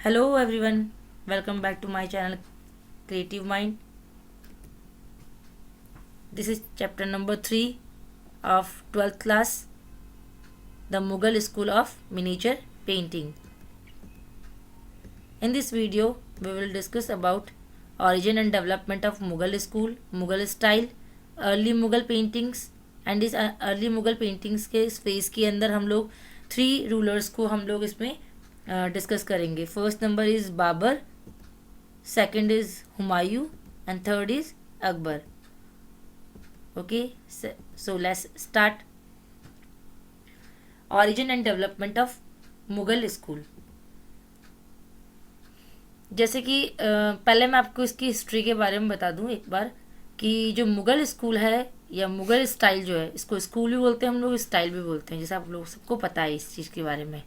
Hello everyone, welcome back to my channel Creative Mind. This is chapter number 3 of 12th class, the Mughal School of Miniature Painting. In this video, we will discuss about origin and development of Mughal school, Mughal style, early Mughal paintings and इस early Mughal paintings के space के अंदर हम लोग 3 rulers को हम लोग इसमें डिस्कस करेंगे. First number is Babur, second is Humayun and third is Akbar. Okay, so let's start. Origin and development of Mughal school. जैसे कि पहले मैं आपको इसकी हिस्ट्री के बारे में बता दूं एक बार कि जो मुग़ल स्कूल है या मुग़ल स्टाइल जो है, इसको स्कूल भी बोलते हैं हम लोग, स्टाइल भी बोलते हैं, जैसे आप लोग सबको पता है इस चीज़ के बारे में.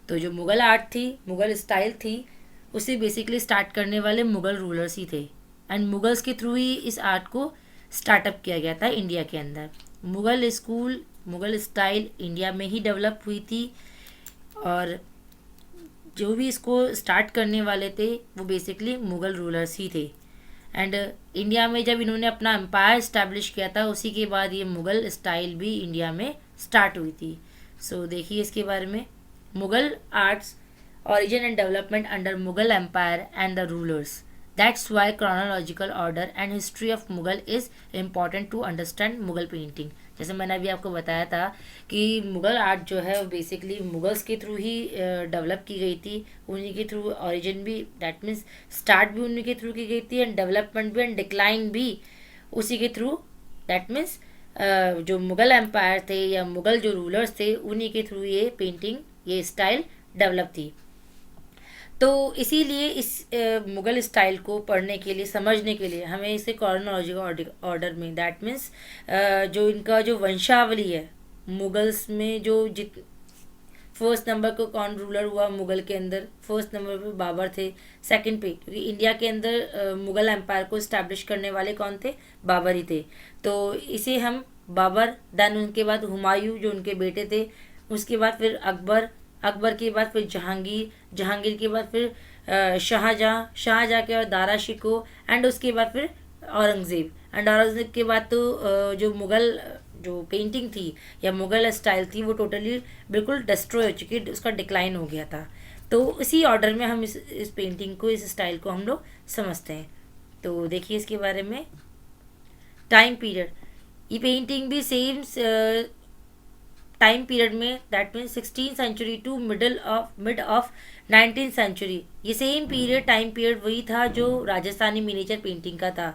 तो जो मुग़ल आर्ट थी, मुग़ल स्टाइल थी, उसे बेसिकली स्टार्ट करने वाले मुग़ल रूलर्स ही थे एंड मुग़ल्स के थ्रू ही इस आर्ट को स्टार्टअप किया गया था इंडिया के अंदर. Mughal school, Mughal style India में ही डेवलप हुई थी और जो भी इसको स्टार्ट करने वाले थे वो बेसिकली मुग़ल रूलर्स ही थे. एंड इंडिया में जब इन्होंने अपना एम्पायर इस्टेब्लिश किया था उसी के बाद ये मुग़ल स्टाइल भी इंडिया में स्टार्ट हुई थी. सो देखिए इसके बारे में. Mughal arts origin and development under Mughal Empire and the rulers. That's why chronological order and history of Mughal is important to understand Mughal painting. जैसे मैंने अभी आपको बताया था कि मुग़ल आर्ट जो है वो बेसिकली मुग़ल्स के थ्रू ही डेवलप की गई थी. उन्हीं के थ्रू ओरिजिन भी, दैट मीन्स स्टार्ट भी उन्हीं के थ्रू की गई थी एंड डेवलपमेंट भी एंड डिक्लाइन भी उसी के थ्रू. दैट मीन्स जो मुग़ल एम्पायर थे या मुग़ल जो रूलर्स थे उन्हीं के थ्रू ये पेंटिंग, ये स्टाइल डेवलप थी. तो इसीलिए इस मुग़ल स्टाइल को पढ़ने के लिए, समझने के लिए हमें इसे क्रोनोलॉजिकल ऑर्डर में, दैट मीन्स जो इनका जो वंशावली है मुग़ल्स में, जो जित फर्स्ट नंबर को कौन रूलर हुआ मुग़ल के अंदर, फर्स्ट नंबर पे बाबर थे. सेकंड पे, क्योंकि इंडिया के अंदर मुग़ल एम्पायर को इस्टेब्लिश करने वाले कौन थे, बाबर ही थे. तो इसे हम बाबर, देन उनके बाद हुमायूं जो उनके बेटे थे, उसके बाद फिर अकबर, अकबर के बाद फिर जहांगीर, जहांगीर के बाद फिर शाहजहाँ, शाहजहाँ के बाद दारा शिकोह एंड उसके बाद फिर औरंगज़ेब. एंड औरंगज़ेब के बाद तो जो मुग़ल जो पेंटिंग थी या मुग़ल स्टाइल थी वो टोटली बिल्कुल डिस्ट्रॉय हो चुकी, उसका डिक्लाइन हो गया था. तो इसी ऑर्डर में हम इस पेंटिंग को, इस स्टाइल को हम लोग समझते हैं. तो देखिए इसके बारे में. टाइम पीरियड, ये पेंटिंग भी सेम टाइम पीरियड में, that means 16 century to mid of 19 century, ये सेम पीरियड, टाइम पीरियड वही था जो राजस्थानी मिनिएचर पेंटिंग का था.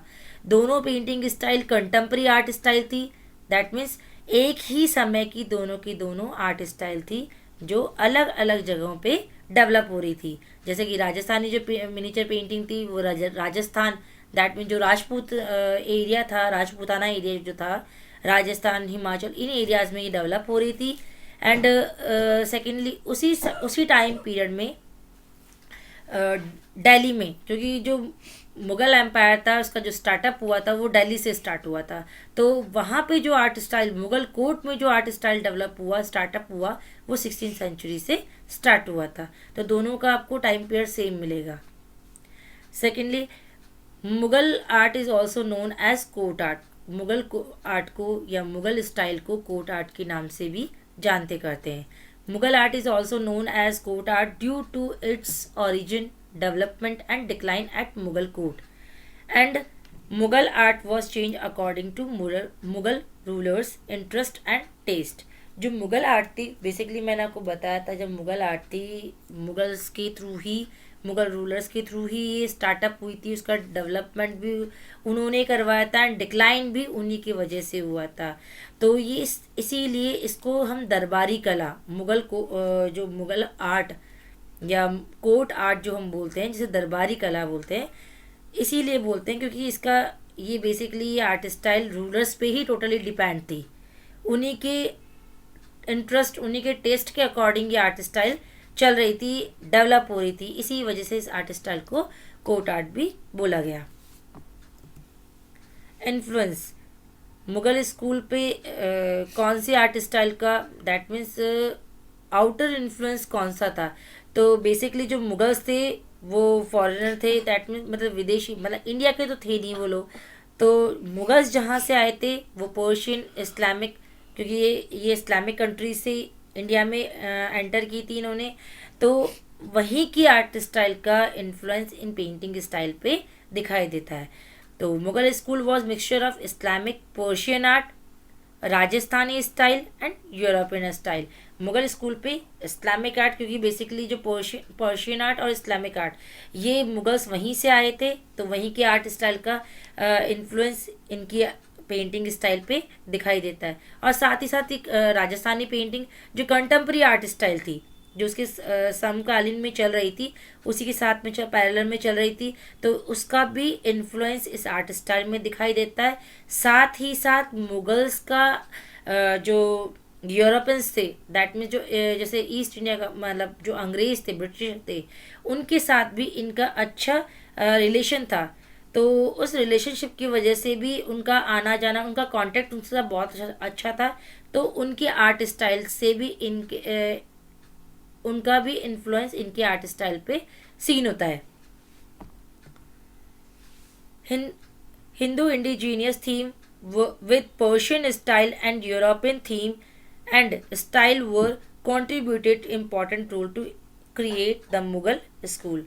दोनों painting style contemporary art style थी. दैट मीन्स एक ही समय की दोनों की दोनों आर्ट स्टाइल थी जो अलग अलग जगहों पे डेवलप हो रही थी. जैसे कि राजस्थानी जो मिनिएचर पेंटिंग थी वो राजस्थान, दैट मीन्स जो राजपूत एरिया था, राजपूताना एरिया जो था, राजस्थान, हिमाचल, इन एरियाज़ में ये डेवलप हो रही थी. एंड सेकेंडली उसी टाइम पीरियड में दिल्ली में, क्योंकि जो मुग़ल एम्पायर था उसका जो स्टार्टअप हुआ था वो दिल्ली से स्टार्ट हुआ था. तो वहाँ पे जो आर्ट स्टाइल, मुग़ल कोर्ट में जो आर्ट स्टाइल डेवलप हुआ, स्टार्टअप हुआ, वो 16th सेंचुरी से स्टार्ट हुआ था. तो दोनों का आपको टाइम पीरियड सेम मिलेगा. Secondly, Mughal art is also known as court art. Mughal art को या मुग़ल स्टाइल को कोर्ट आर्ट के नाम से भी जानते करते हैं. Mughal art is also known as court art due to its origin, development and decline at Mughal court. And Mughal art was change according to Mughal rulers interest and taste. जो मुग़ल आर्ट थी, बेसिकली मैंने आपको बताया था, जब मुग़ल आर्ट थी मुग़ल्स के थ्रू ही, Mughal rulers के थ्रू ही ये स्टार्टअप हुई थी, उसका डेवलपमेंट भी उन्होंने करवाया था एंड डिक्लाइन भी उन्हीं की वजह से हुआ था. तो ये इसीलिए इसको हम दरबारी कला, मुग़ल को जो मुग़ल आर्ट या कोर्ट आर्ट जो हम बोलते हैं, जिसे दरबारी कला बोलते हैं, इसीलिए बोलते हैं क्योंकि इसका ये बेसिकली ये आर्ट स्टाइल रूलर्स पे ही टोटली डिपेंड थी. उन्हीं के इंटरेस्ट, उन्हीं के टेस्ट के अकॉर्डिंग ये आर्ट स्टाइल चल रही थी, डेवलप हो रही थी. इसी वजह से इस आर्ट स्टाइल को कोर्ट आर्ट भी बोला गया. इन्फ्लुएंस, मुग़ल स्कूल पे कौन सी आर्ट स्टाइल का, दैट मीन्स आउटर इन्फ्लुएंस कौन सा था. तो बेसिकली जो मुग़ल्स थे वो फॉरेनर थे, दैट मीन मतलब विदेशी, मतलब इंडिया के तो थे नहीं वो लोग। तो मुगल्स जहाँ से आए थे वो पर्शियन इस्लामिक, क्योंकि ये इस्लामिक कंट्री से इंडिया में एंटर की थी इन्होंने। तो वहीं की आर्ट स्टाइल का इन्फ्लुएंस इन पेंटिंग स्टाइल पे दिखाई देता है। तो Mughal school was mixture of Islamic Persian art, Rajasthani style and European style. Mughal school पे इस्लामिक आर्ट, क्योंकि बेसिकली जो पर्शियन आर्ट और इस्लामिक आर्ट ये मुगल्स वहीं से आए थे, तो वहीं के आर्ट स्टाइल का इन्फ्लुएंस इनकी पेंटिंग स्टाइल पे दिखाई देता है। और साथ ही साथ एक राजस्थानी पेंटिंग जो कंटेम्प्रेरी आर्ट स्टाइल थी, जो उसके समकालीन में चल रही थी, उसी के साथ में पैरेलल में चल रही थी, तो उसका भी इन्फ्लुएंस इस आर्ट स्टाइल में दिखाई देता है। साथ ही साथ मुगल्स का जो यूरोपियंस थे, दैट मीन जो जैसे ईस्ट इंडिया का मतलब जो अंग्रेज थे, ब्रिटिश थे, उनके साथ भी इनका अच्छा रिलेशन था। तो उस रिलेशनशिप की वजह से भी उनका आना जाना, उनका कांटेक्ट उनसे साथ बहुत अच्छा था। तो उनके आर्ट स्टाइल से भी उनका भी इन्फ्लुएंस इनके आर्ट स्टाइल पे सीन होता है। Hindu indigenous theme with Persian style and European theme and style were contributed important role to create the Mughal school.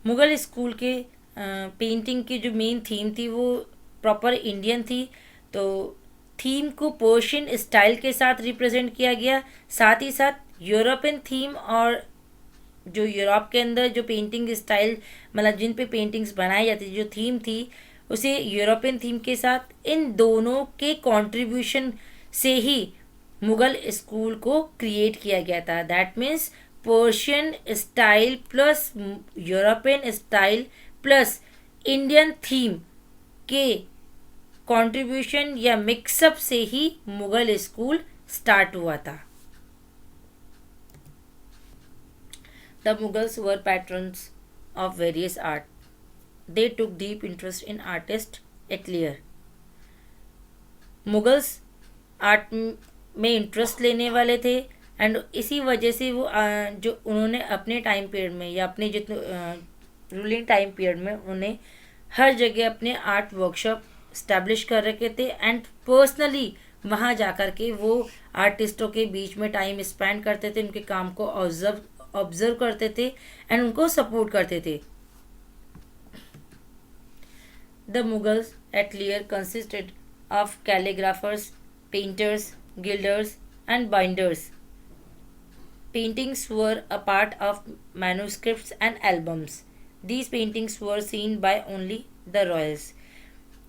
Mughal school के पेंटिंग की जो मेन थीम थी वो प्रॉपर इंडियन थी। तो थीम को पर्शियन स्टाइल के साथ रिप्रेजेंट किया गया, साथ ही साथ यूरोपियन थीम और जो यूरोप के अंदर जो पेंटिंग स्टाइल मतलब जिन पे पेंटिंग्स बनाई जाती थी, जो थीम थी उसे यूरोपियन थीम के साथ, इन दोनों के कंट्रीब्यूशन से ही मुगल स्कूल को क्रिएट किया गया था। That means Persian style plus European style plus Indian theme के कंट्रीब्यूशन या मिक्सअप से ही मुगल स्कूल स्टार्ट हुआ था। The Mughals were patrons of various art. They took deep interest in artist atelier. Mughals art में interest लेने वाले थे, and इसी वजह से वो जो उन्होंने अपने टाइम पीरियड में या अपने जितने रूलिंग टाइम पीरियड में उन्हें हर जगह अपने आर्ट वर्कशॉप स्टैब्लिश कर रखे थे, एंड पर्सनली वहाँ जाकर के वो आर्टिस्टों के बीच में टाइम स्पेंड करते थे, उनके काम को ऑब्जर्व करते थे एंड उनको सपोर्ट करते थे। The Mughals atelier consisted of calligraphers, painters, guilders and binders. Paintings were a part of manuscripts and albums. These paintings were seen by only the royals.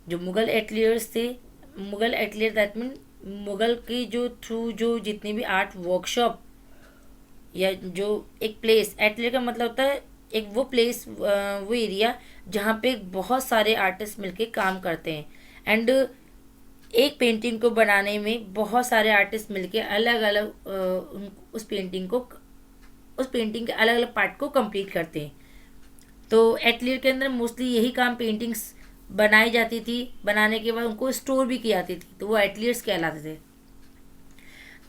जो मुगल एटलियर्स थे, Mughal atelier that mean Mughal के जो through जो जितने भी art workshop या जो एक प्लेस, एटलियर का मतलब होता है एक वो प्लेस, वो एरिया जहाँ पे बहुत सारे आर्टिस्ट मिलके काम करते हैं, एंड एक पेंटिंग को बनाने में बहुत सारे आर्टिस्ट मिलके अलग अलग उस पेंटिंग के अलग अलग पार्ट को कंप्लीट करते हैं। तो एटलियर के अंदर मोस्टली यही काम, पेंटिंग्स बनाई जाती थी, बनाने के बाद उनको स्टोर भी की जाती थी, तो वो एटलियर्स कहलाते थे।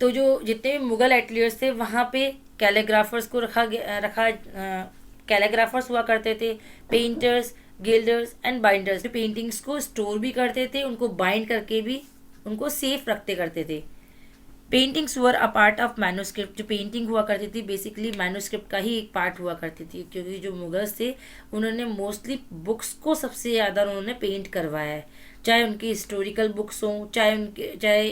तो जो जितने भी मुगल एटलियर्स थे वहाँ पे कैलीग्राफर्स को रखा कैलीग्राफर्स हुआ करते थे, painters, guilders and binders. Paintings को स्टोर भी करते थे, उनको बाइंड करके भी उनको सेफ रखते करते थे। Paintings were a part of manuscript. जो पेंटिंग हुआ करती थी बेसिकली मैन्युस्क्रिप्ट का ही एक पार्ट हुआ करती थी, क्योंकि जो मुगल्स थे उन्होंने मोस्टली बुक्स को सबसे ज़्यादा उन्होंने पेंट करवाया है, चाहे उनकी हिस्टोरिकल बुक्स हों, चाहे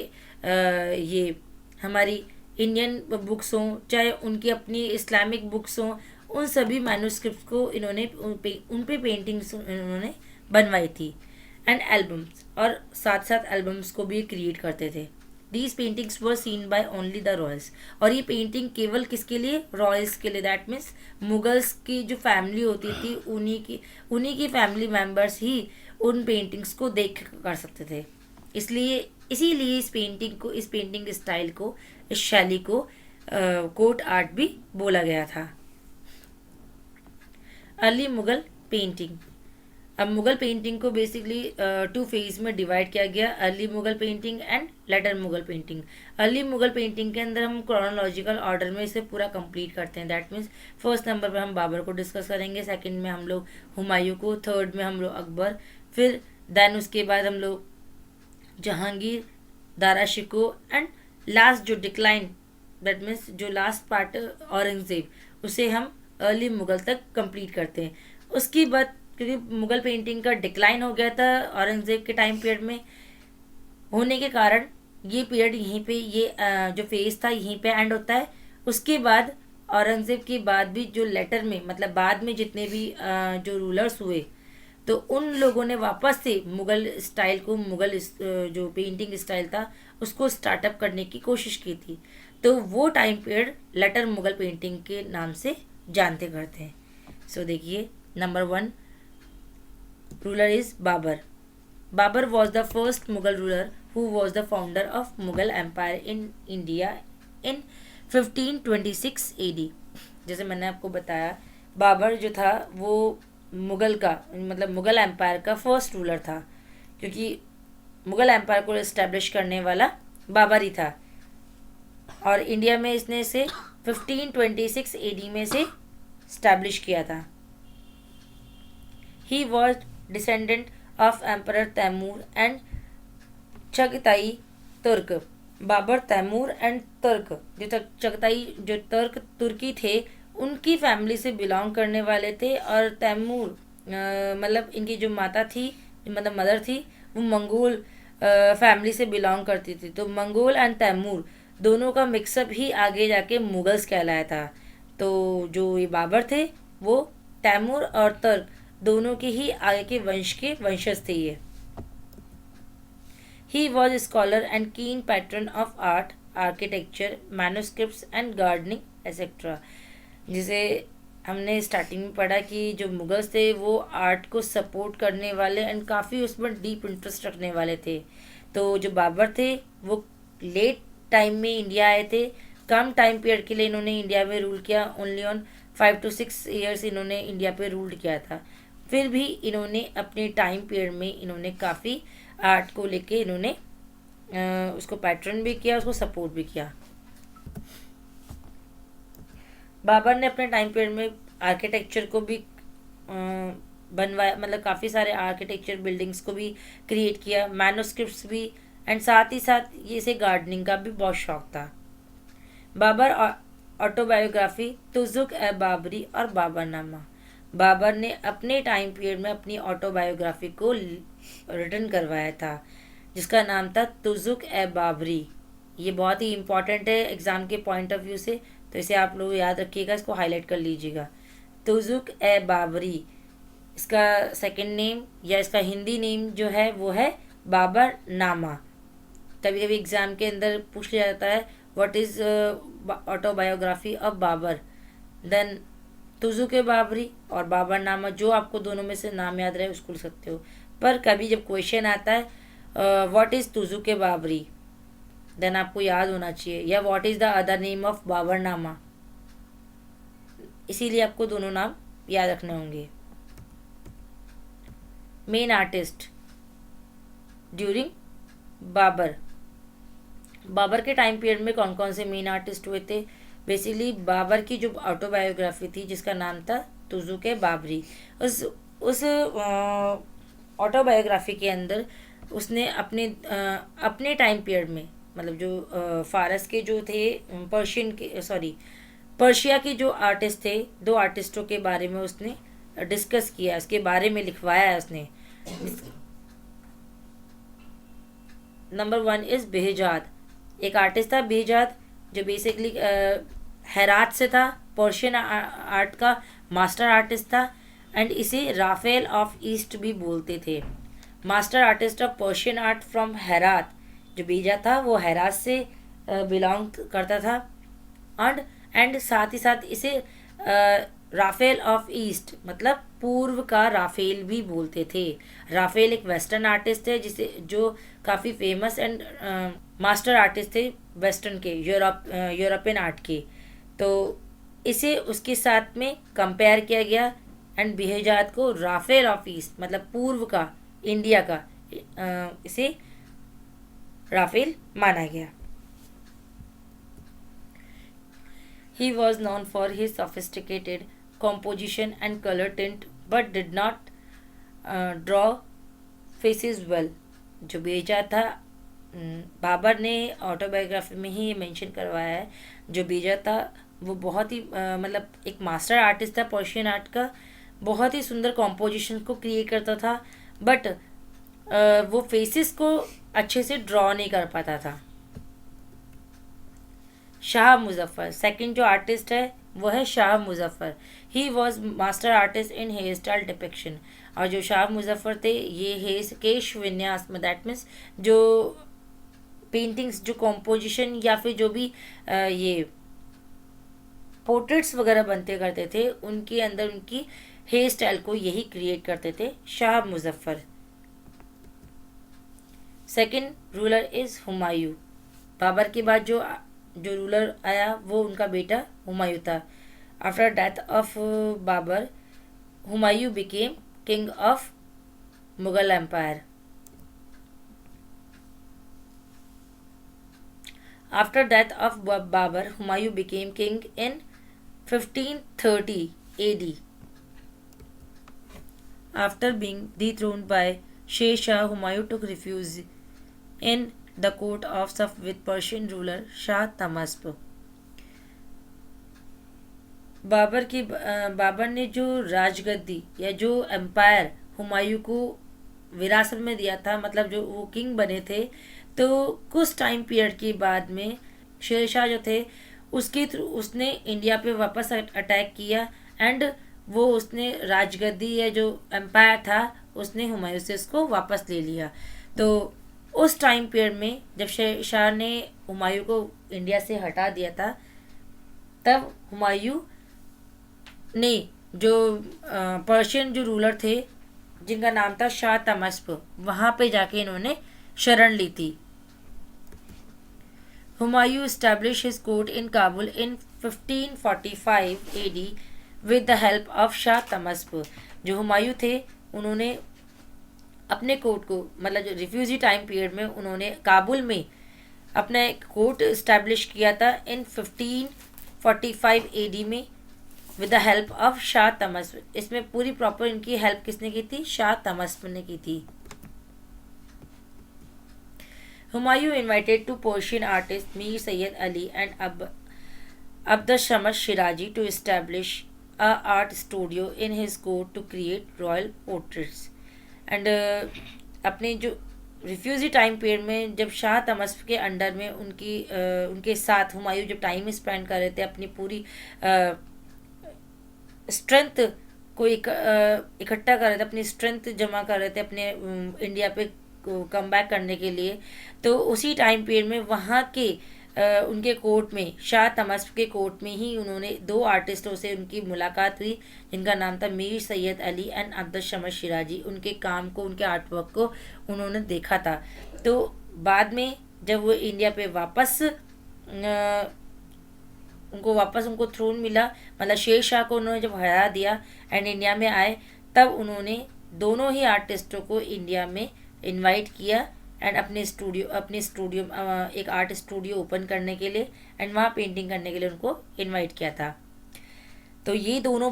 ये हमारी इंडियन बुक्स हों, चाहे उनकी अपनी इस्लामिक बुक्स हों, उन सभी मैन्युस्क्रिप्ट को इन्होंने उन पे पेंटिंग्स इन्होंने बनवाई थी, एंड एल्बम्स, और साथ साथ एल्बम्स को भी क्रिएट करते थे। These paintings were seen by only the royals. और ये पेंटिंग केवल किसके लिए? रॉयल्स के लिए। दैट मीन्स मुगल्स की जो फैमिली होती थी उन्हीं की फैमिली मेम्बर्स ही उन पेंटिंग्स को देख कर सकते थे। इसीलिए इस पेंटिंग स्टाइल को, इस शैली को कोर्ट आर्ट भी बोला गया था। Early Mughal painting. अब मुगल पेंटिंग को बेसिकली टू फेज में डिवाइड किया गया, early Mughal painting and later Mughal painting. Early Mughal painting के अंदर हम क्रोनोलॉजिकल ऑर्डर में इसे पूरा कंप्लीट करते हैं। दैट मीन्स फर्स्ट नंबर पे हम बाबर को डिस्कस करेंगे, सेकंड में हम लोग हुमायूं को, थर्ड में हम लोग अकबर, फिर देन उसके बाद हम लोग जहांगीर, दारा शिकोह एंड लास्ट जो डिक्लाइन, दैट मीन्स जो लास्ट पार्ट औरंगजेब, उसे हम अर्ली मुगल तक कंप्लीट करते हैं। उसके बाद क्योंकि मुगल पेंटिंग का डिक्लाइन हो गया था औरंगजेब के टाइम पीरियड में होने के कारण ये पीरियड यहीं पे, ये जो फेज था यहीं पे एंड होता है। उसके बाद औरंगजेब के बाद भी जो लेटर में, मतलब बाद में जितने भी जो रूलर्स हुए, तो उन लोगों ने वापस से मुगल स्टाइल को, जो पेंटिंग स्टाइल था उसको स्टार्टअप करने की कोशिश की थी। तो वो time period later Mughal painting के नाम से जानते करते हैं। सो देखिए, number 1 ruler is Babur. Babur was the first Mughal ruler who was the founder of Mughal Empire in India in 1526 AD. जैसे मैंने आपको बताया, बाबर जो था वो मुगल का, मतलब मुगल एम्पायर का फर्स्ट रूलर था, क्योंकि मुगल एम्पायर को इस्टेब्लिश करने वाला बाबर ही था। और इंडिया में इसने इसे 1526 AD में से इस्टेब्लिश किया था। He was descendant of Emperor Taimur and Chagatai तुर्क। बाबर तैमूर एंड तुर्क, जो चगताई जो तुर्की थे, उनकी फैमिली से बिलोंग करने वाले थे। और तैमूर मतलब इनकी जो माता थी, मतलब मदर थी, वो मंगोल फैमिली से बिलोंग करती थी। तो मंगोल एंड तैमूर दोनों का मिक्सअप ही आगे जाके मुगल्स कहलाया था। तो जो ये बाबर थे वो तैमूर और तुर्क दोनों के ही आगे के वंशज थे ये। He was a scholar and keen patron of art, architecture, manuscripts and gardening etc. जिसे हमने स्टार्टिंग में पढ़ा कि जो मुगल्स थे वो आर्ट को सपोर्ट करने वाले एंड काफ़ी उसमें डीप इंटरेस्ट रखने वाले थे। तो जो बाबर थे वो लेट टाइम में इंडिया आए थे, कम टाइम पीरियड के लिए इन्होंने इंडिया में रूल किया। ओनली ऑन 5 to 6 ईयर्स इन्होंने इंडिया पे रूल किया था। फिर भी इन्होंने अपने टाइम पीरियड में इन्होंने काफ़ी आर्ट को लेके इन्होंने उसको पैटर्न भी किया, उसको सपोर्ट भी किया। बाबर ने अपने टाइम पीरियड में आर्किटेक्चर को भी बनवाया, मतलब काफ़ी सारे आर्किटेक्चर बिल्डिंग्स को भी क्रिएट किया, मैन्युस्क्रिप्ट्स भी, एंड साथ ही साथ ये इसे गार्डनिंग का भी बहुत शौक था। बाबर ऑटोबायोग्राफी तुजुक ए बाबरी और बाबरनामा। बाबर ने अपने टाइम पीरियड में अपनी ऑटोबायोग्राफी को रिटर्न करवाया था, जिसका नाम था तुजुक ए बाबरी। ये बहुत ही इम्पॉर्टेंट है एग्ज़ाम के पॉइंट ऑफ व्यू से, तो इसे आप लोग याद रखिएगा, इसको हाईलाइट कर लीजिएगा। तुजुक ए बाबरी, इसका सेकंड नेम या इसका हिंदी नेम जो है वो है बाबर नामा। कभी कभी एग्ज़ाम के अंदर पूछ लिया जाता है what is autobiography of Babur, then Tuzuk e Baburi और बाबर नामा, जो आपको दोनों में से नाम याद रहे उसको लिख सकते हो। पर कभी जब क्वेश्चन आता है what is Tuzuk e Baburi, then आपको याद होना चाहिए या what is the other name of Baburnama, इसीलिए आपको दोनों नाम याद रखने होंगे। Main artist during Babur, Babur के टाइम पीरियड में कौन कौन से मेन आर्टिस्ट हुए थे? बेसिकली बाबर की जो ऑटोबायोग्राफी थी जिसका नाम था तुजुक ए बाबरी, उस ऑटोबायोग्राफी के अंदर उसने अपने टाइम पीरियड में, मतलब जो फारस के जो थे, पर्शिया के जो आर्टिस्ट थे, 2 आर्टिस्टों के बारे में उसने डिस्कस किया, उसके बारे में लिखवाया है उसने। Number 1 is Behzad. एक आर्टिस्ट था बेहजाद, जो बेसिकली हेरात से था, पर्शियन आर्ट का मास्टर आर्टिस्ट था, एंड इसे राफेल ऑफ ईस्ट भी बोलते थे। Master artist of Persian art from Herat, जो बेहजाद था वो हेरात से बिलोंग करता था। एंड साथ ही साथ इसे राफेल ऑफ ईस्ट, मतलब पूर्व का राफेल भी बोलते थे। राफेल एक वेस्टर्न आर्टिस्ट थे जिसे जो काफ़ी फेमस एंड मास्टर आर्टिस्ट थे वेस्टर्न के, यूरोपियन आर्ट के। तो इसे उसके साथ में कंपेयर किया गया एंड बेहजाद को राफेल ऑफिस मतलब पूर्व का, इंडिया का, इसे राफेल माना गया। He was known for his sophisticated composition and color tint but did not draw faces well। जो बेजा था, बाबर ने ऑटोबायोग्राफी में ही ये मेंशन करवाया है, जो बेजा था वो बहुत ही मतलब एक मास्टर आर्टिस्ट था पर्शियन आर्ट का, बहुत ही सुंदर कॉम्पोजिशन को क्रिएट करता था, बट वो फेसेस को अच्छे से ड्रॉ नहीं कर पाता था। शाह मुजफ्फर, सेकंड जो आर्टिस्ट है वो है Shah Muzaffar. He was master artist in hair style depiction. और जो शाह मुजफ्फर थे ये हेयर केश विन्यास में, दैट मीन्स जो पेंटिंग्स, जो कॉम्पोजिशन या फिर जो भी ये पोर्ट्रेट्स वगैरह बनते करते थे उनके अंदर उनकी हेयर स्टाइल को यही क्रिएट करते थे Shah Muzaffar. Second ruler is Humayun. Babur के बाद जो रूलर आया वो उनका बेटा हुमायूं था। After death of Babur, Humayun became king of Mughal empire. After death of Babur, Humayun became king in 1530 AD. After being dethroned by Sher Shah, Humayun took refuge in the court of Saf with Persian ruler Shah Tahmasp। Babur ने जो राजगद्दी या जो empire Humayun को विरासत में दिया था, मतलब जो वो किंग बने थे, तो कुछ टाइम पीरियड के बाद में शेर शाह जो थे उसके थ्रू उसने इंडिया पे वापस अटैक किया एंड वो उसने राजगद्दी या जो एम्पायर था उसने हुमायूं से उसको वापस ले लिया। तो उस टाइम पीरियड में जब शेर शाह ने हुमायूं को इंडिया से हटा दिया था, तब हुमायूं ने जो पर्शियन जो रूलर थे जिनका नाम था शाह तमस्प, वहाँ पे जाके इन्होंने शरण ली थी। Humayun established his court in Kabul in 1545 AD with the help of Shah तमस्प। जो हुमायूं थे उन्होंने अपने कोर्ट को, मतलब जो रिफ्यूजी टाइम पीरियड में उन्होंने काबुल में अपना एक कोर्ट इस्टेब्लिश किया था इन 1545 AD में with the help of Shah Tahmasp. इसमें पूरी प्रॉपर इनकी हेल्प किसने की थी? शाह तमस्प ने की थी। Humayun invited two Persian artists Mir Sayyid Ali and Abd Shams Shirazi to establish a art studio in his court to create royal portraits। And अपने जो रिफ्यूजी टाइम पीरियड में जब शाह तमस्प के अंडर में उनके साथ हुमायूं जब टाइम स्पेंड कर रहे थे, अपनी पूरी स्ट्रेंथ को इकट्ठा कर रहे थे, अपनी स्ट्रेंथ जमा कर रहे थे अपने इंडिया पे कम बैक करने के लिए, तो उसी टाइम पीरियड में वहाँ के उनके कोर्ट में, शाह तमस्प के कोर्ट में ही उन्होंने दो आर्टिस्टों से उनकी मुलाकात हुई जिनका नाम था मीर सैयद अली एंड अब्द शम्स शिराजी। उनके काम को, उनके आर्टवर्क को उन्होंने देखा था। तो बाद में जब वो इंडिया पे वापस उनको थ्रोन मिला, मतलब शेर शाह को उन्होंने जब हरा दिया एंड इंडिया में आए, तब उन्होंने दोनों ही आर्टिस्टों को इंडिया में इनवाइट किया एंड अपने स्टूडियो एक आर्ट स्टूडियो ओपन करने के लिए एंड वहाँ पेंटिंग करने के लिए उनको इनवाइट किया था। तो ये दोनों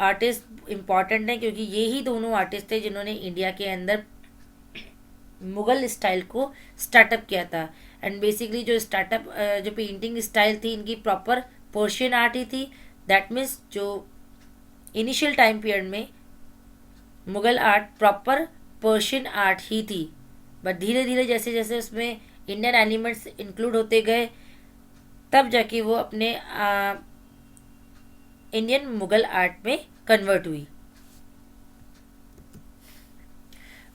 आर्टिस्ट इम्पॉर्टेंट हैं क्योंकि ये ही दोनों आर्टिस्ट थे जिन्होंने इंडिया के अंदर मुगल स्टाइल को स्टार्टअप किया था। एंड बेसिकली जो पेंटिंग स्टाइल थी इनकी प्रॉपर पर्शियन आर्ट ही थी। दैट मीन्स जो इनिशियल टाइम पीरियड में Mughal art proper Persian art ही थी, बट धीरे धीरे जैसे जैसे उसमें इंडियन एलिमेंट्स इंक्लूड होते गए तब जाके वो अपने इंडियन मुगल आर्ट में कन्वर्ट हुई।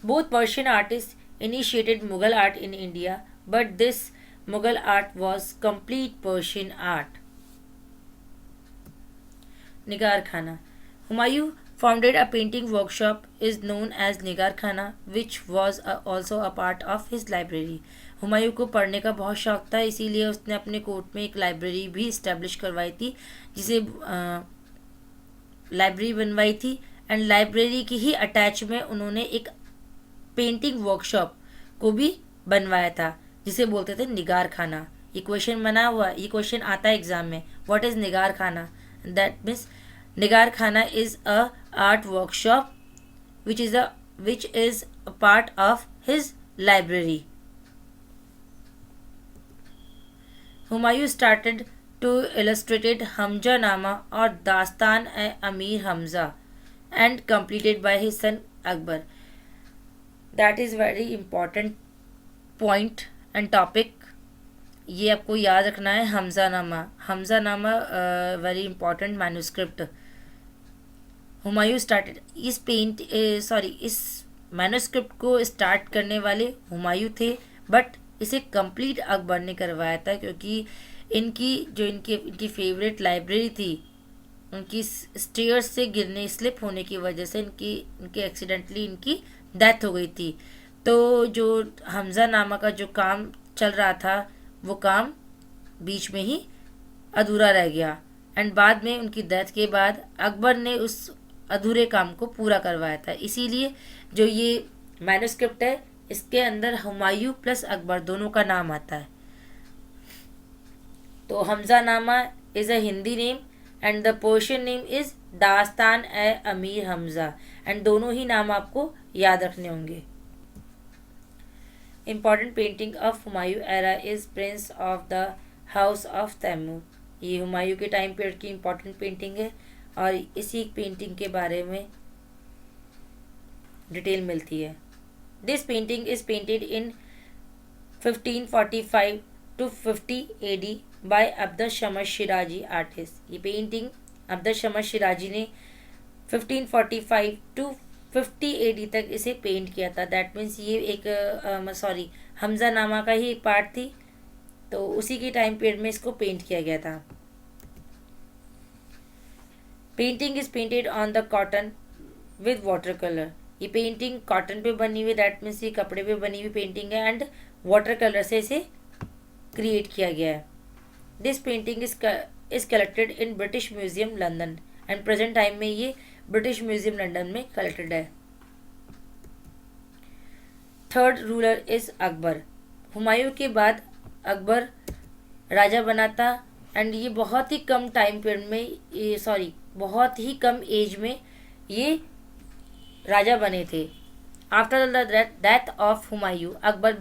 Both Persian artist initiated Mughal art in India, but this Mughal art was complete Persian art. निगार खाना। Humayun founded a painting workshop is known as Nigar Khana, which was also a part of his library। Humayun को पढ़ने का बहुत शौक था, इसीलिए उसने अपने कोर्ट में एक लाइब्रेरी भी इस्टेब्लिश करवाई थी, जिसे लाइब्रेरी बनवाई थी एंड लाइब्रेरी की ही अटैच में उन्होंने एक पेंटिंग वर्कशॉप को भी बनवाया था, जिसे बोलते थे निगार खाना। ये क्वेश्चन बना हुआ, ये क्वेश्चन आता है एग्जाम में, व्हाट इज निगार खाना? दैट मीन्स निगार खाना is a art workshop which is a part of his library. Humayun started to illustrate Hamzanama और दास्तान ए Amir Hamza and completed by his son Akbar. That is very important point and topic. ये आपको याद रखना है। Hamzanama very important manuscript. Humayun started इस manuscript को start करने वाले हुमायूं थे, बट इसे कंप्लीट अकबर ने करवाया था, क्योंकि इनकी फेवरेट लाइब्रेरी थी, उनकी स्टेयर्स से गिरने स्लिप होने की वजह से इनकी एक्सीडेंटली इनकी डेथ हो गई थी। तो जो हमजा नामा का जो काम चल रहा था वो काम बीच में ही अधूरा रह गया, एंड बाद में उनकी डेथ के बाद अकबर ने उस अधूरे काम को पूरा करवाया था। इसीलिए जो ये मैन्यूस्क्रिप्ट है इसके अंदर हुमायूं प्लस अकबर दोनों का नाम आता है। तो हमजा नामा is a Hindi name and the Persian name is दास्तान ए अमीर हमजा, एंड दोनों ही नाम आपको याद रखने होंगे। Important painting of Humayun era is prince of the house of Timur. ये हुमायूं के टाइम पीरियड की इम्पॉर्टेंट पेंटिंग है और इसी पेंटिंग के बारे में डिटेल मिलती है। This painting is painted in 1545 to 50 AD by Abdul Shams Shirazi artist. ये पेंटिंग अब्दुल शमस शिराजी ने 1545 to 50 AD तक इसे पेंट किया था। दैट मीन्स ये एक हमजा नामा का ही एक पार्ट थी, तो उसी के टाइम पीरियड में इसको पेंट किया गया था। Painting is painted on the cotton with water colour. ये पेंटिंग कॉटन पे बनी हुई, दैट मीन्स ये कपड़े पे बनी हुई पेंटिंग है, एंड वाटर कलर से इसे क्रिएट किया गया है। This painting is collected in British museum London, and present time में ये ब्रिटिश म्यूजियम लंदन में कलेक्टेड है। Third ruler is Akbar. Humayun के बाद अकबर राजा बना था, एंड ये बहुत ही कम टाइम पीरियड में बहुत ही कम एज में ये राजा बने थे। After the death of Humayun Akbar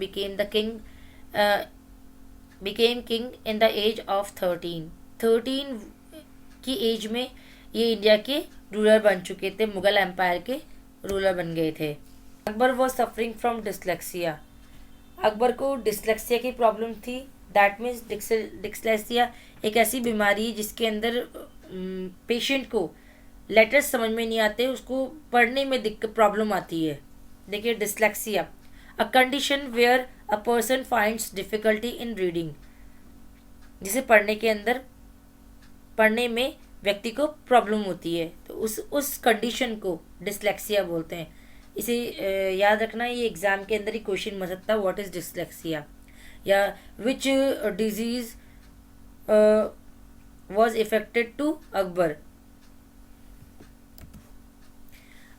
became king in the age of 13 की एज में ये इंडिया के रूलर बन चुके थे, मुगल एम्पायर के रूलर बन गए थे। Akbar was suffering from dyslexia. Akbar को डिसलेक्सिया की प्रॉब्लम थी। दैट मीन्स डिसलेक्सिया एक ऐसी बीमारी है जिसके अंदर पेशेंट को लेटर्स समझ में नहीं आते, उसको पढ़ने में दिक्कत प्रॉब्लम आती है। देखिए dyslexia, a condition where a person finds difficulty in reading, जिसे पढ़ने में व्यक्ति को प्रॉब्लम होती है, तो उस कंडीशन को डिसलेक्सिया बोलते हैं। इसे याद रखना, ये एग्जाम के अंदर ही क्वेश्चन बन सकता है, व्हाट इज डिसलेक्सिया, या which disease was affected to Akbar.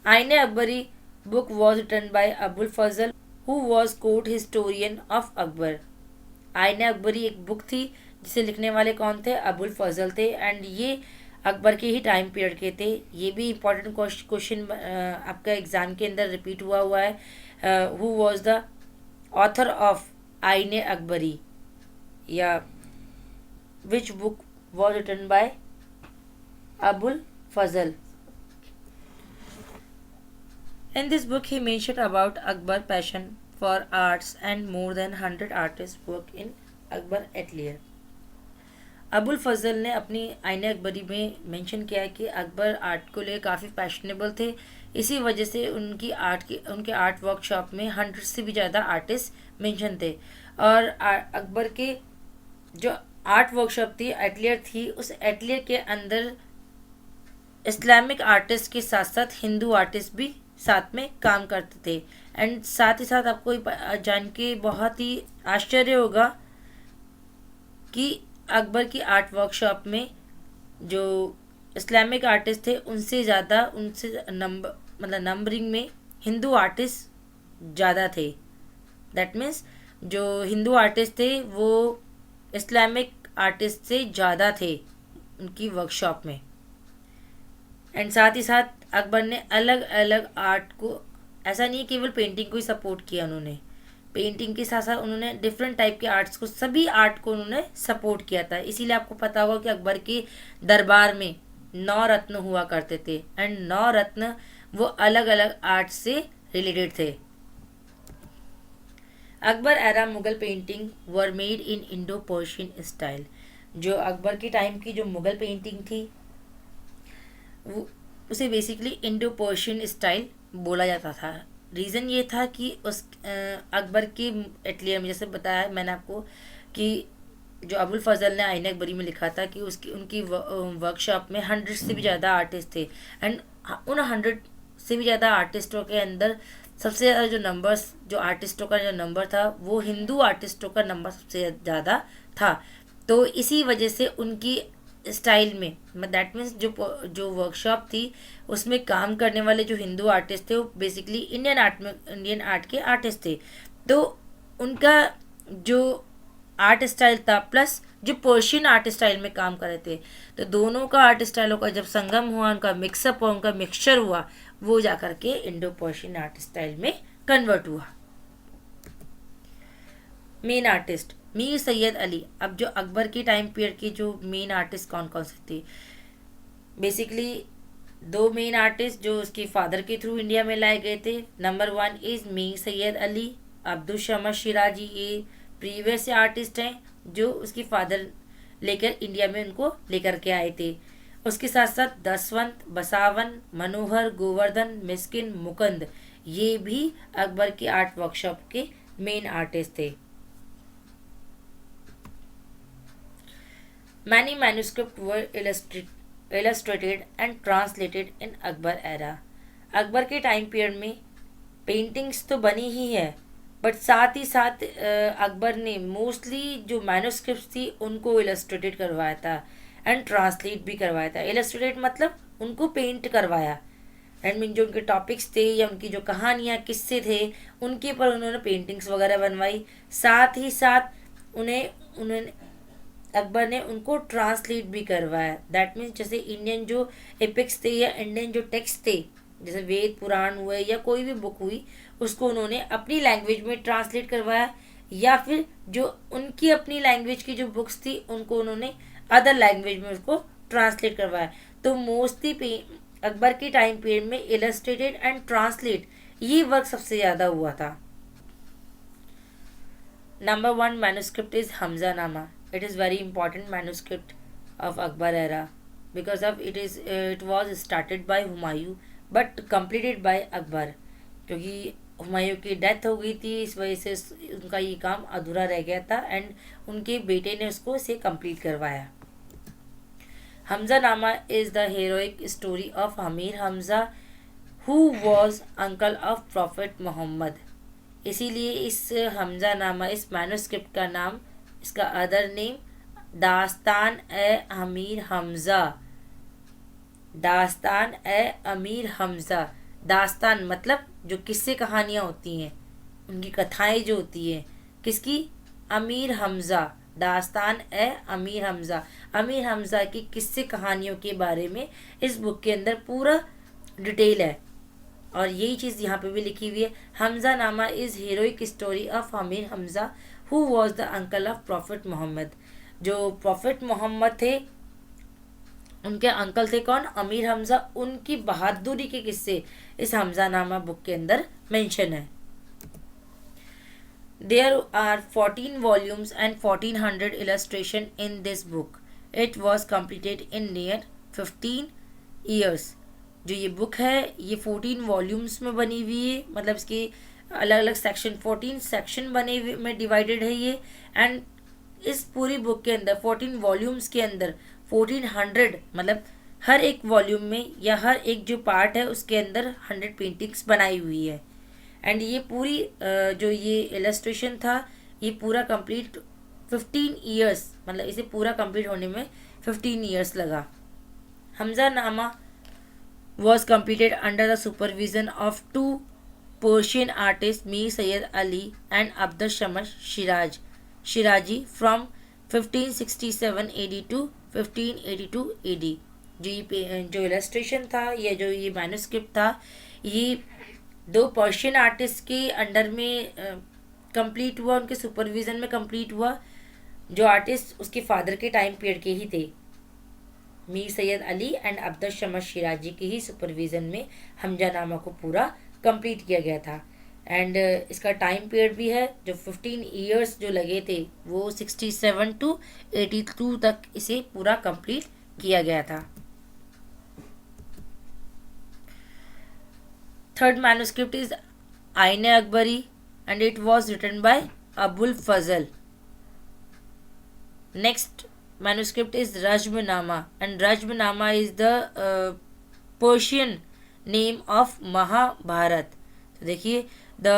Aine Akbari book was written by Abul Fazl, who was court historian of Akbar. आईने अकबरी एक बुक थी जिसे लिखने वाले कौन थे? अबुल फजल थे, एंड ये अकबर के ही टाइम पीरियड के थे। ये भी इम्पोर्टेंट क्वेश्चन आपका एग्जाम के अंदर रिपीट हुआ है। Who was the author of आईने अकबरी, या which book was written by Abul Fazl. In this book he mentioned about Akbar passion for arts and more than 100 artists work in Akbar atelier. Abul Fazl ने अपनी आईने अकबरी में mention किया है कि Akbar art को लेकर काफ़ी पैशनेबल थे। इसी वजह से उनके आर्ट वर्कशॉप में 100 से भी ज़्यादा आर्टिस्ट मेंशन थे, और अकबर के जो आर्ट वर्कशॉप थी, एटलियर थी, उस एटलियर के अंदर इस्लामिक आर्टिस्ट के साथ साथ हिंदू आर्टिस्ट भी साथ में काम करते थे। एंड साथ ही साथ आपको जान के बहुत ही आश्चर्य होगा कि अकबर की आर्ट वर्कशॉप में जो इस्लामिक आर्टिस्ट थे उनसे ज़्यादा, उनसे नंबरिंग में हिंदू आर्टिस्ट ज़्यादा थे। दैट मीन्स जो हिंदू आर्टिस्ट थे वो इस्लामिक आर्टिस्ट से ज़्यादा थे उनकी वर्कशॉप में। एंड साथ ही साथ अकबर ने अलग अलग आर्ट को, ऐसा नहीं केवल पेंटिंग को ही सपोर्ट किया उन्होंने, पेंटिंग के साथ साथ उन्होंने डिफरेंट टाइप के आर्ट्स को, सभी आर्ट को उन्होंने सपोर्ट किया था। इसीलिए आपको पता होगा कि अकबर के दरबार में 9 रत्न हुआ करते थे एंड 9 रत्न वो अलग अलग आर्ट से रिलेटेड थे। Akbar era Mughal painting were made in Indo Persian style. जो अकबर के टाइम की जो मुगल पेंटिंग थी वो उसे बेसिकली इंडो पर्शियन स्टाइल बोला जाता था। रीज़न ये था कि उस अकबर की एटलियर में, जैसे बताया मैंने आपको कि जो अबुल फजल ने आईन अकबरी में लिखा था कि उसकी उनकी वर्कशॉप में 100 से भी ज़्यादा आर्टिस्ट थे एंड उन 100 से भी ज़्यादा आर्टिस्टों के अंदर सबसे ज़्यादा जो नंबर्स, जो आर्टिस्टों का जो नंबर था वो हिंदू आर्टिस्टों का नंबर सबसे ज़्यादा था। तो इसी वजह से उनकी स्टाइल में, दैट मीन्स जो वर्कशॉप थी उसमें काम करने वाले जो हिंदू आर्टिस्ट थे वो बेसिकली इंडियन आर्ट के आर्टिस्ट थे। तो उनका जो आर्ट स्टाइल था प्लस जो पर्शियन आर्ट स्टाइल में काम कर रहे थे, तो दोनों का आर्ट स्टाइलों का जब संगम हुआ, उनका मिक्सअप हुआ, उनका मिक्सचर हुआ, वो जाकर के इंडो पर्शियन आर्ट स्टाइल में कन्वर्ट हुआ। Main artist Mir Sayyid Ali. अब जो अकबर के टाइम पीरियड के जो मेन आर्टिस्ट कौन कौन से थे, बेसिकली 2 मेन आर्टिस्ट जो उसके फादर के थ्रू इंडिया में लाए गए थे। Number 1 is Mir Sayyid Ali. अब्दुल शमस शिराजी ये प्रीवियस से आर्टिस्ट हैं जो उसके फादर लेकर इंडिया में उनको लेकर के आए थे। उसके साथ साथ दसवंत, बसावन, मनोहर, गोवर्धन, मिस्किन, मुकंद ये भी अकबर के आर्ट वर्कशॉप के मेन आर्टिस्ट थे। Many manuscripts were illustrated and translated in Akbar era. Akbar के टाइम पीरियड में पेंटिंग्स तो बनी ही है, बट साथ ही साथ अकबर ने मोस्टली जो मैन्युस्क्रिप्ट्स थी उनको इलस्ट्रेटेड करवाया था एंड ट्रांसलेट भी करवाया था। इलस्ट्रेटेड मतलब उनको पेंट करवाया, एंड मीन जो उनके टॉपिक्स थे या उनकी जो कहानियाँ किस्से थे उनके पर उन्होंने पेंटिंग्स वगैरह बनवाई। साथ ही साथ उन्होंने अकबर ने उनको ट्रांसलेट भी करवाया। दैट मीन्स जैसे इंडियन जो एपिक्स थे या इंडियन जो टेक्स्ट थे, जैसे वेद पुराण हुए या कोई भी बुक हुई, उसको उन्होंने अपनी लैंग्वेज में ट्रांसलेट करवाया, या फिर जो उनकी अपनी लैंग्वेज की जो बुक्स थी उनको उन्होंने अदर लैंग्वेज में उसको ट्रांसलेट करवाया। तो मोस्टली अकबर के टाइम पीरियड में इलस्ट्रेटेड एंड ट्रांसलेट ये वर्क सबसे ज़्यादा हुआ था। Number 1 manuscript is Hamzanama. It is very important manuscript of Akbar era because of it was started by Humayun but completed by Akbar, क्योंकि हुमायूं की डेथ हो गई थी, इस वजह से उनका ये काम अधूरा रह गया था एंड उनके बेटे ने उसको इसे कंप्लीट करवाया। Hamzanama is the heroic story of Amir Hamza who was uncle of prophet Muhammad. इसीलिए इस हमजानामा, इस मैन्युस्क्रिप्ट का नाम, इसका अदर नेम दास्तान ए अमीर हमजा, दास्तान ए अमीर हमजा। दास्तान मतलब जो किस्से कहानियाँ होती हैं, उनकी कथाएं जो होती हैं, किसकी? अमीर हमजा। दास्तान ए अमीर हमजा, अमीर हमजा की किस्से कहानियों के बारे में इस बुक के अंदर पूरा डिटेल है, और यही चीज़ यहाँ पे भी लिखी हुई है। हमजा नामा is heroic story of Amir Hamza who was the uncle of prophet Muhammad. जो प्रॉफिट मोहम्मद थे उनके अंकल थे कौन? अमीर हमजा। उनकी बहादुरी के किस्से इस हमजा नामा बुक के अंदर मेंशन है। There are 14 volumes and 1400 illustration in this book. It was completed in near 15 years. जो ये बुक है ये 14 वॉल्यूम्स में बनी हुई है, मतलब इसके अलग अलग सेक्शन 14 सेक्शन बने हुए में डिवाइडेड है ये। एंड इस पूरी बुक के अंदर 14 वॉल्यूम्स के अंदर 1400 मतलब हर एक वॉल्यूम में या हर एक जो पार्ट है उसके अंदर 100 पेंटिंग्स बनाई हुई है। एंड ये पूरी जो ये इलस्ट्रेशन था ये पूरा कंप्लीट 15 ईयर्स, मतलब इसे पूरा कंप्लीट होने में 15 ईयर्स लगा। Hamzanama was completed under the supervision of two Persian artists Mir Sayyid Ali and Abdul Shams Shiraji from 1567 AD to 1582 AD। जो इलस्ट्रेशन था या जो ये मैन्युस्क्रिप्ट था, ये दो पर्शियन आर्टिस्ट के अंडर में कंप्लीट हुआ, उनके सुपरविजन में कंप्लीट हुआ। जो आर्टिस्ट उसके फादर के टाइम पीरियड के ही थे, मीर सैयद अली एंड अब्दुल शम्स शिराजी के ही सुपरविजन में हमजानामा को पूरा कंप्लीट किया गया था। एंड इसका टाइम पीरियड भी है, जो 15 ईयर्स जो लगे थे वो 67 टू 82 तक इसे पूरा कंप्लीट किया गया था। Third manuscript is Aine Akbari and it was written by Abul Fazl. Next manuscript is Rajmanama, and Rajmanama is the Persian name of Mahabharat। तो देखिए, the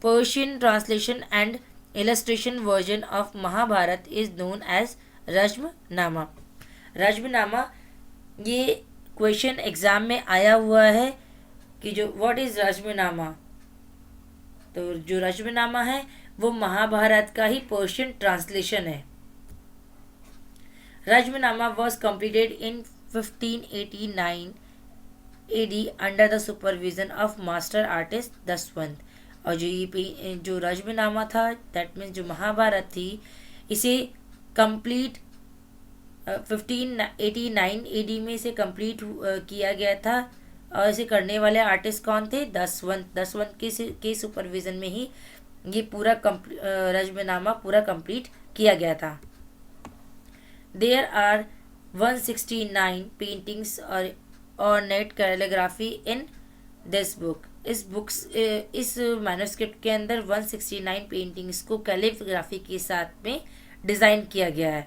Persian translation and illustration version of Mahabharat is known as Rajmanama। Rajmanama ये question exam में आया हुआ है कि जो what is Rajmanama, तो जो Rajmanama है वो महाभारत का ही पर्शियन ट्रांसलेशन है। Rajmanama was completed in 1589 AD under the supervision of master artist Daswant। और जो Rajmanama था, दैट मीन्स जो महाभारत थी, इसे कंप्लीट 1589 AD में इसे कंप्लीट किया गया था। और इसे करने वाले आर्टिस्ट कौन थे? दसवंत के सुपरविजन में ही ये पूरा Rajmanama पूरा कंप्लीट किया गया था। There are 169 paintings or net calligraphy in this book। इस मैन्युस्क्रिप्ट के अंदर 169 पेंटिंग्स को कैलीग्राफी के साथ में डिज़ाइन किया गया है।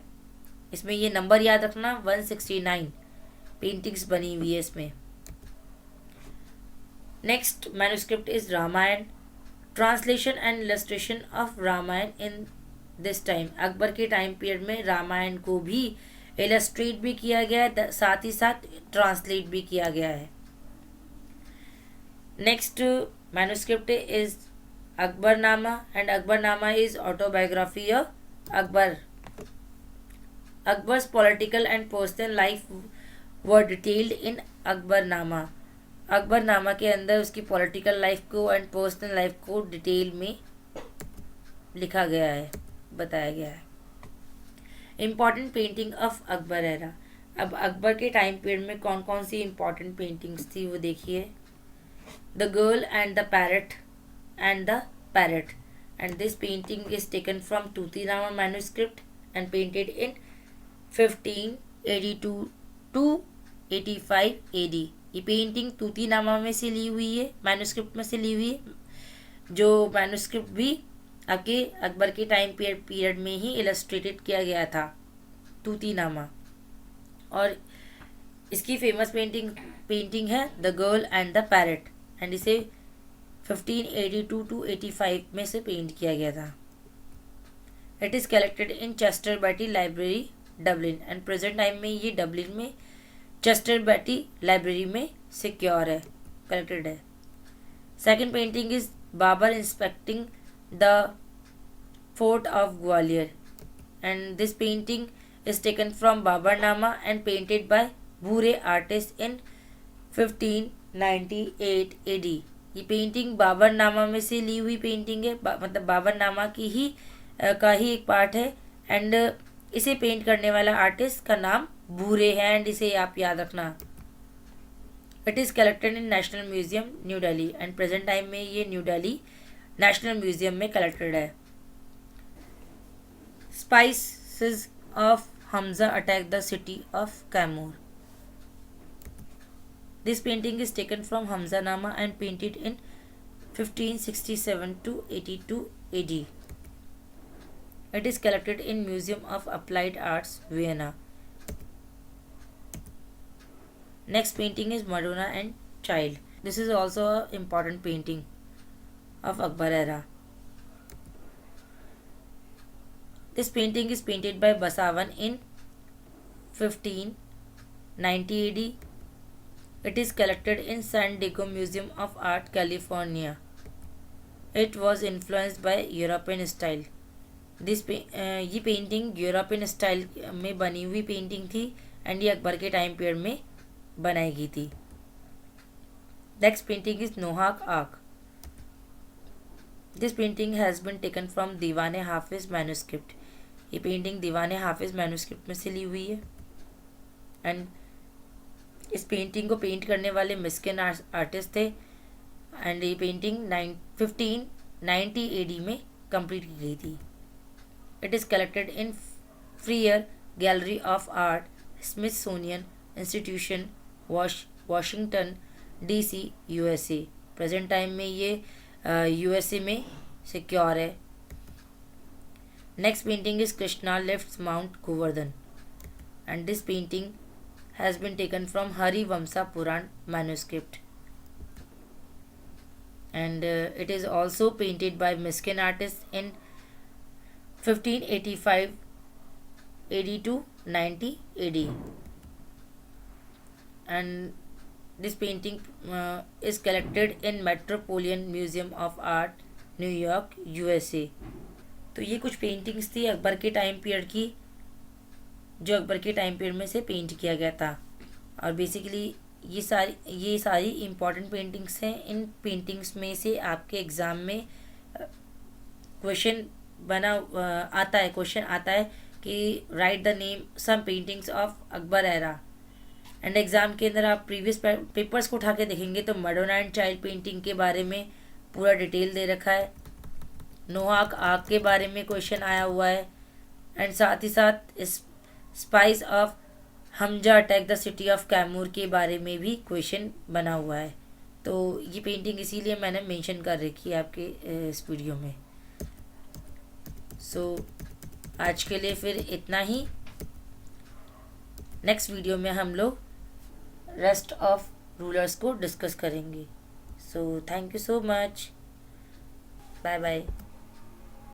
इसमें ये नंबर याद रखना, 169 पेंटिंग्स बनी हुई है इसमें। Next manuscript is Ramayana. Translation and illustration of Ramayana in this time. Akbar के टाइम पीरियड में रामायण को भी इलस्ट्रेट भी किया गया है, साथ ही साथ ट्रांसलेट भी किया गया है। Next manuscript is Akbarnama, and Akbarnama is autobiography of Akbar. Akbar's political and personal life were detailed इन अकबरनामा। अकबरनामा के अंदर उसकी पॉलिटिकल लाइफ को एंड पर्सनल लाइफ को डिटेल में लिखा गया है, बताया गया है। Important painting of Akbar era. अब अकबर के टाइम पीरियड में कौन कौन सी इम्पॉर्टेंट पेंटिंग्स थी वो देखिए। The girl and the parrot and this painting is taken from Tutinama manuscript and painted in 1582 to 85 AD। ये पेंटिंग तूतीनामा में से ली हुई है, मैन्युस्क्रिप्ट में से ली हुई है, जो मैन्युस्क्रिप्ट भी आपके अकबर के टाइम पीरियड में ही इलस्ट्रेटेड किया गया था, तूतीनामा। और इसकी फेमस पेंटिंग है the girl and the parrot, and इसे 1582 टू 85 में से पेंट किया गया था। It is collected in Chester Beatty library Dublin, and present time में ये डबलिन में चेस्टर बैटी लाइब्रेरी में सिक्योर है, कलेक्टेड है। Second painting is Babur inspecting the fort of Gwalior, and this painting is taken from Babarnama and painted by Bhure artist in 1598 AD। ये painting Baburnama में से ली हुई पेंटिंग है, मतलब बाबरनामा की ही का ही एक पार्ट है। एंड इसे पेंट करने वाला आर्टिस्ट का नाम भूरे है, एंड इसे आप याद रखना। It is collected in national museum new Delhi, and present time में ये न्यू दिल्ली नेशनल म्यूजियम में कलेक्टेड है। Spices of Hamza attack the city of Kaimur. This painting is taken from Hamzanama and painted in 1567 to 82 AD। It is collected in Museum of Applied Arts, Vienna। Next painting is Madonna and Child। This is also an important painting of Akbar era। This painting is painted by Basavan in 90 AD. It is collected in San Diego Museum of Art, California. It was influenced by European style. ये painting European style में बनी हुई painting थी and ये अकबर के time period में बनाई गई थी. Next painting is Noah's ark. This painting has been taken from Diwane Hafiz manuscript. ये पेंटिंग दीवाने हाफिज मैन्यूस्क्रिप्ट में से ली हुई है एंड इस पेंटिंग को पेंट करने वाले मिस्किन आर्टिस्ट थे एंड ये पेंटिंग 1590 AD में कंप्लीट की गई थी. It is collected in freer gallery of art, Smithsonian institution, Washington DC, USA. Present time में ये USA में सिक्योर है. Next painting is Krishna lifts mount Govardhan and this painting has been taken from Harivamsa Puran manuscript and it is also painted by Miskin artists in 1585 AD to 90 AD and this painting is collected in Metropolitan Museum of Art, New York, USA. तो ये कुछ paintings थी अकबर के time period की जो अकबर के time period में से पेंट किया गया था और बेसिकली ये सारी इम्पॉर्टेंट पेंटिंग्स हैं. इन पेंटिंग्स में से आपके एग्ज़ाम में क्वेश्चन आता है कि write the name some paintings of Akbar era and exam के अंदर आप प्रीवियस पेपर्स को उठा के देखेंगे तो मडोना एंड चाइल्ड पेंटिंग के बारे में पूरा डिटेल दे रखा है. नोहाक आर्क के बारे में क्वेश्चन आया हुआ है एंड साथ ही साथ इस spice of Hamza attack the city of Kaimur के बारे में भी क्वेश्चन बना हुआ है. तो ये पेंटिंग इसीलिए मैंने मेंशन कर रखी है आपके इस वीडियो में. सो आज के लिए फिर इतना ही. नेक्स्ट वीडियो में हम लोग रेस्ट ऑफ रूलर्स को डिस्कस करेंगे. So thank you so much. Bye bye.